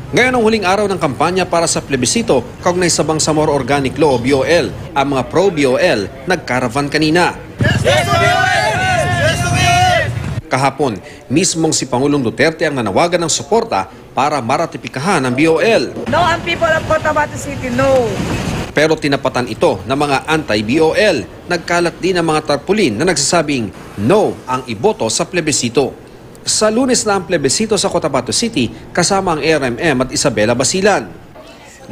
Ngayon ang huling araw ng kampanya para sa plebisito kaugnay sa Bangsamoro Organic Law o BOL. Ang mga pro-BOL nagkaravan kanina. Kahapon, mismong si Pangulong Duterte ang nanawagan ng suporta para maratipikahan ang BOL. No, ang people of Cotabato City, no. Pero tinapatan ito ng mga anti-BOL. Nagkalat din ang mga tarpaulin na nagsasabing no ang iboto sa plebisito. Sa Lunes na ang plebisito sa Cotabato City kasama ang ARMM at Isabela Basilan.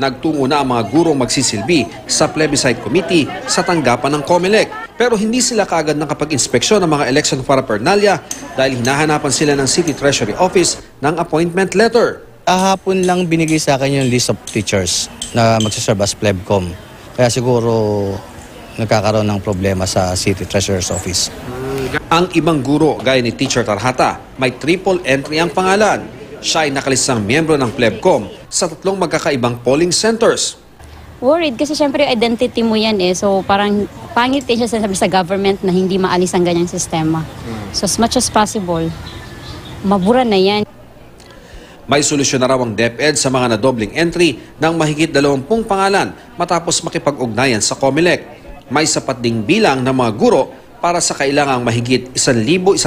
Nagtungo na ang mga gurong magsisilbi sa plebiscite committee sa tanggapan ng COMELEC. Pero hindi sila kaagad nakapag-inspeksyon ng mga election paraphernalia dahil hinahanapan sila ng City Treasury Office ng appointment letter. Kahapon lang binigay sa akin yung list of teachers na magsaserve as plebcom. Kaya siguro nagkakaroon ng problema sa City Treasurer's Office. Ang ibang guro gaya ni Teacher Tarhata, may triple entry ang pangalan. Siya ay nakalisang miyembro ng plebcom sa 3 magkakaibang polling centers. Worried kasi syempre identity mo yan eh. So parang pangit din siya sa government na hindi maalis ang ganyang sistema. So as much as possible, mabura na yan. May solusyon na raw ang DepEd sa mga nadobling entry ng mahigit 20 pangalan matapos makipag-ugnayan sa COMELEC. May sapat ding bilang ng mga guro para sa kailangang mahigit 1,100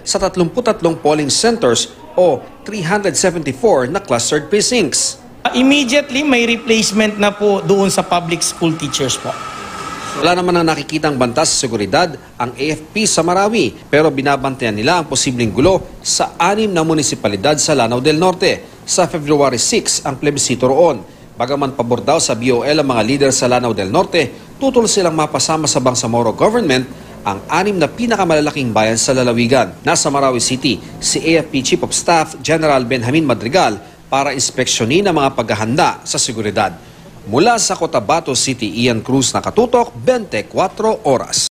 sa 33 polling centers o 374 na clustered precincts. Immediately may replacement na po doon sa public school teachers po. Wala naman ang nakikitang banta sa seguridad ang AFP sa Marawi pero binabantayan nila ang posibleng gulo sa 6 na munisipalidad sa Lanao del Norte. Sa February 6 ang plebisito roon. Bagaman pabor daw sa BOL ang mga leader sa Lanao del Norte, tutol silang mapasama sa Bangsamoro government ang 6 na pinakamalalaking bayan sa lalawigan. Nasa Marawi City, si AFP Chief of Staff General Benjamin Madrigal para inspeksyonin ang mga paghahanda sa seguridad. Mula sa Cotabato City, Ian Cruz, nakatutok, 24 oras.